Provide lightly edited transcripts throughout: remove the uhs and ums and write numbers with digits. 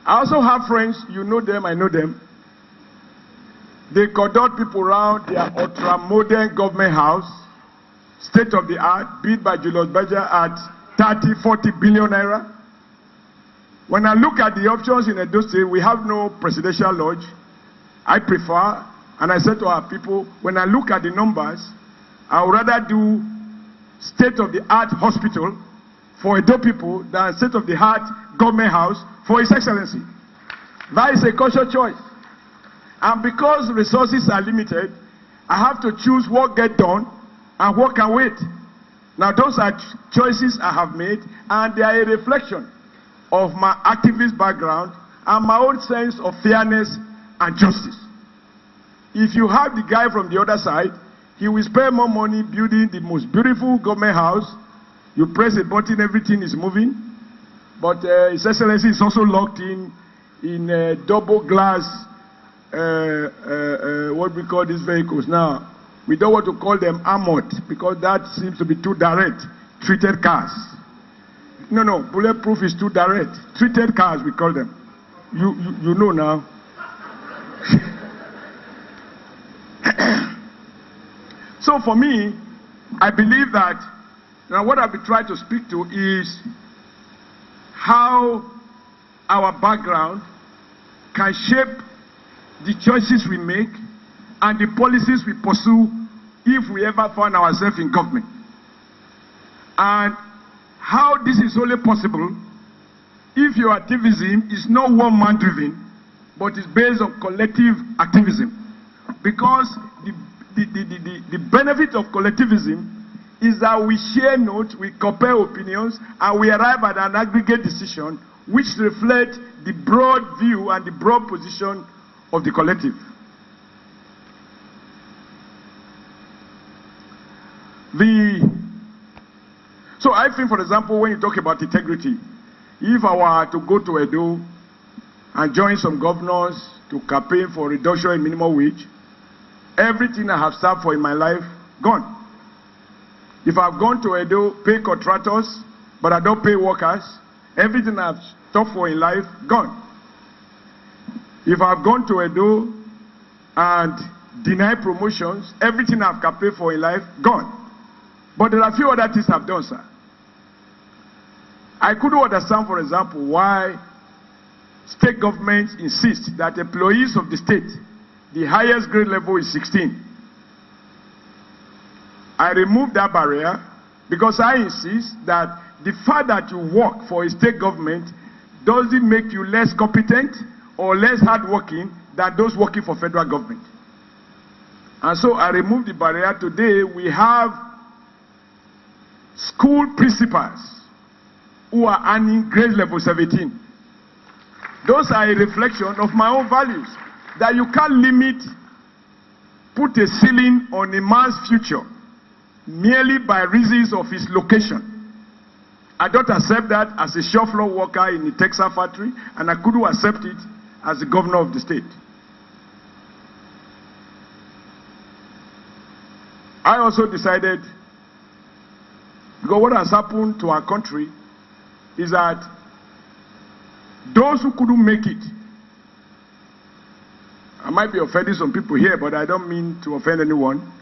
I also have friends, you know them, I know them. They conduct people around their ultra-modern government house, state-of-the-art, built by Julius Berger at 30, 40 billion naira. When I look at the options in Edo State, we have no presidential lodge. I prefer, and I said to our people, when I look at the numbers, I would rather do state-of-the-art hospital for Edo people than state-of-the-art government house for His Excellency. That is a conscious choice. And because resources are limited, I have to choose what gets done and what can wait. Now, those are choices I have made, and they are a reflection of my activist background and my own sense of fairness and justice. If you have the guy from the other side, he will spend more money building the most beautiful government house. You press a button, everything is moving. But His Excellency is also locked in double glass, what we call these vehicles now. We don't want to call them armored because that seems to be too direct. Treated cars. No, bulletproof is too direct. Treated cars, we call them. You know now. So for me, I believe that now what I've been trying to speak to is how our background can shape the choices we make and the policies we pursue if we ever find ourselves in government. And how this is only possible if your activism is not one-man driven, but is based on collective activism. Because the benefit of collectivism is that we share notes, we compare opinions, and we arrive at an aggregate decision which reflects the broad view and the broad position of the collective. So I think, for example, when you talk about integrity, if I were to go to Edo and join some governors to campaign for reduction in minimum wage, everything I have served for in my life, gone. If I've gone to Edo, pay contractors, but I don't pay workers, everything I've stopped for in life, gone. If I've gone to Edo and deny promotions, everything I've campaigned for in life, gone. But there are a few other things I've done, sir. I couldn't understand, for example, why state governments insist that employees of the state, the highest grade level is 16. I removed that barrier because I insist that the fact that you work for a state government doesn't make you less competent or less hardworking than those working for federal government. And so I removed the barrier. Today we have school principals who are earning grade level 17. Those are a reflection of my own values, that you can't limit, put a ceiling on a man's future merely by reasons of his location. I don't accept that as a shop floor worker in a Texas factory, and I couldn't accept it as the governor of the state. I also decided, because what has happened to our country is that those who couldn't make it, I might be offending some people here, but I don't mean to offend anyone,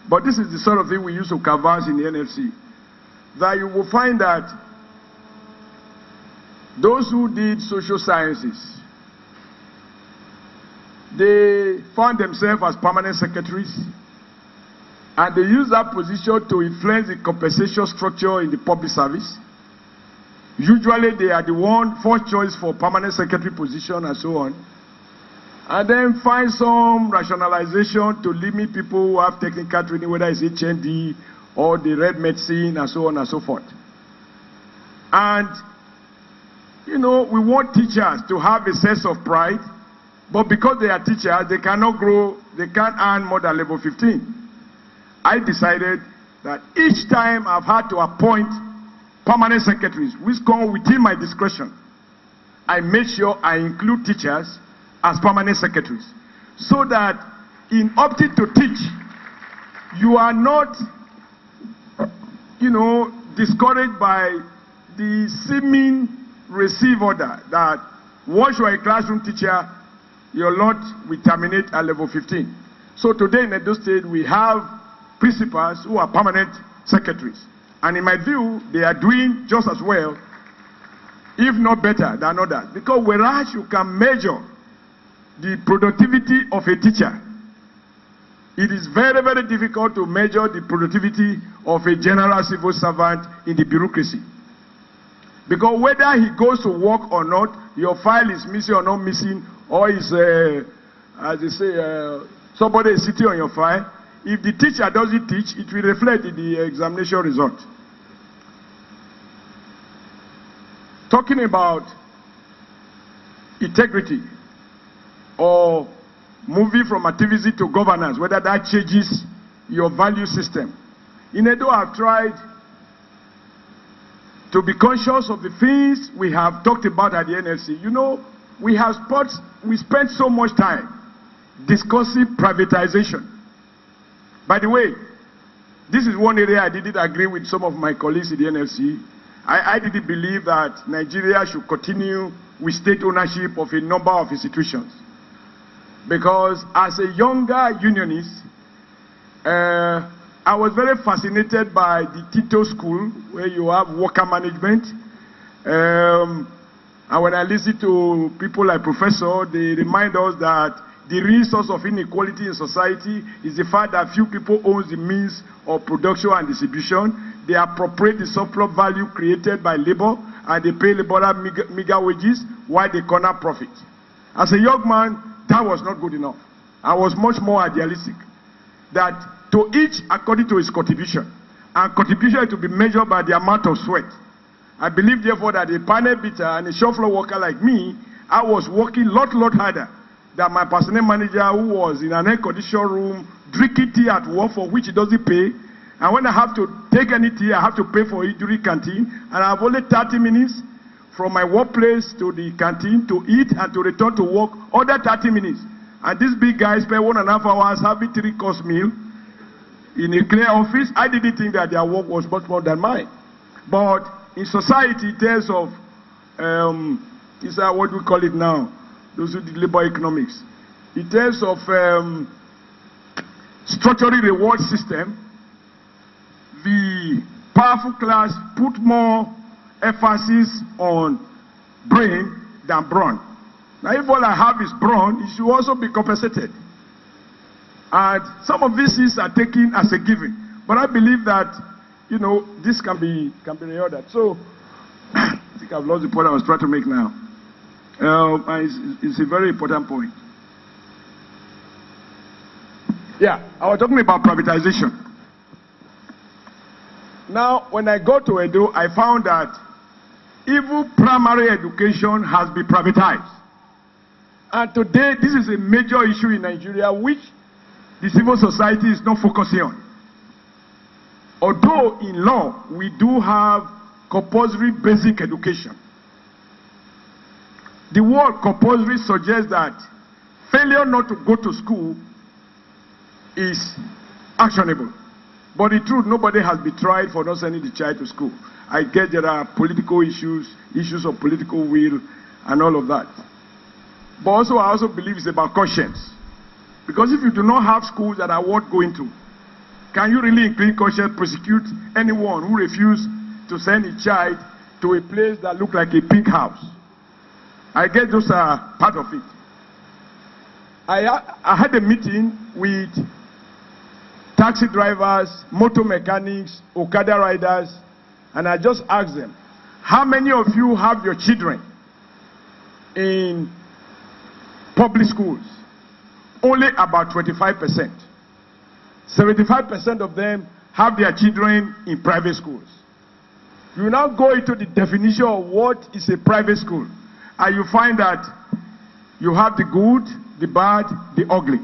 but this is the sort of thing we used to canvass in the NFC, that you will find that those who did social sciences, they found themselves as permanent secretaries, and they use that position to influence the compensation structure in the public service. Usually they are the one first choice for permanent secretary position and so on. And then find some rationalization to limit people who have technical training, whether it's HND or the red medicine and so on and so forth. And, you know, we want teachers to have a sense of pride, but because they are teachers, they cannot grow, they can't earn more than level 15. I decided that each time I've had to appoint permanent secretaries, which come within my discretion, I make sure I include teachers as permanent secretaries, so that in opting to teach, you are not, you know, discouraged by the seeming receive order that Once you are a classroom teacher, your lot will terminate at level 15. So today in Edo State, we have principals who are permanent secretaries. And in my view, they are doing just as well, if not better than others. Because whereas you can measure the productivity of a teacher, it is very, very difficult to measure the productivity of a general civil servant in the bureaucracy. Because whether he goes to work or not, your file is missing or not missing, or is, as they say, somebody is sitting on your file. If the teacher doesn't teach, it will reflect in the examination result. Talking about integrity or moving from activity to governance, whether that changes your value system. In Edo, I've tried to be conscious of the things we have talked about at the NLC. You know, we spent so much time discussing privatization. By the way, this is one area I didn't agree with some of my colleagues in the NLC. I didn't believe that Nigeria should continue with state ownership of a number of institutions. Because as a younger unionist, I was very fascinated by the Tito school, where you have worker management. And when I listen to people like Professor, they remind us that the real source of inequality in society is the fact that few people own the means of production and distribution. They appropriate the surplus value created by labor, and they pay laborer meager wages while they corner profit. As a young man, that was not good enough. I was much more idealistic. That to each according to his contribution, and contribution to be measured by the amount of sweat. I believe therefore that a panel beater and a shop floor worker like me, I was working lot harder than my personnel manager, who was in an air-conditioned room drinking tea at work for which he doesn't pay. And when I have to take any tea, I have to pay for it during canteen. And I have only 30 minutes from my workplace to the canteen to eat and to return to work, other 30 minutes. And these big guys spend 1.5 hours having 3-course meal in a clear office. I didn't think that their work was much more than mine. But in society, in terms of, what do we call it now? Those who did labor economics. In terms of structural reward system, the powerful class put more emphasis on brain than brawn. Now, if all I have is brawn, it should also be compensated. And some of these things are taken as a given. But I believe that, you know, this can be reordered. So, I think I've lost the point I was trying to make now. It's a very important point. Yeah, I was talking about privatization. Now, when I go to Edo, I found that even primary education has been privatized. And today, this is a major issue in Nigeria, which the civil society is not focusing on. Although in law, we do have compulsory basic education. The word compulsory suggests that failure not to go to school is actionable. But the truth, nobody has been tried for not sending the child to school. I get there are political issues of political will, and all of that. But also, I also believe it's about conscience. Because if you do not have schools that are worth going to, can you really in clean conscience prosecute anyone who refuses to send a child to a place that looks like a pig house? I guess those are part of it. I had a meeting with taxi drivers, motor mechanics, Okada riders, and I just asked them, how many of you have your children in public schools? Only about 25%. 75% of them have their children in private schools. You now go into the definition of what is a private school, and you find that you have the good, the bad, the ugly.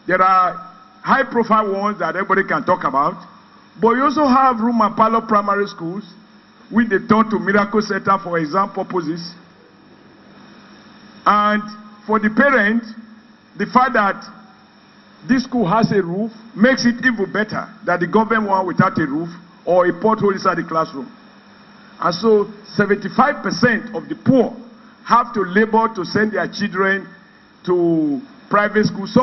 There are high-profile ones that everybody can talk about, but you also have room and parlor primary schools, which they turn to miracle center for exam purposes. And for the parent, the fact that this school has a roof makes it even better than the government one without a roof or a pothole inside the classroom. And so 75% of the poor have to labor to send their children to private school. So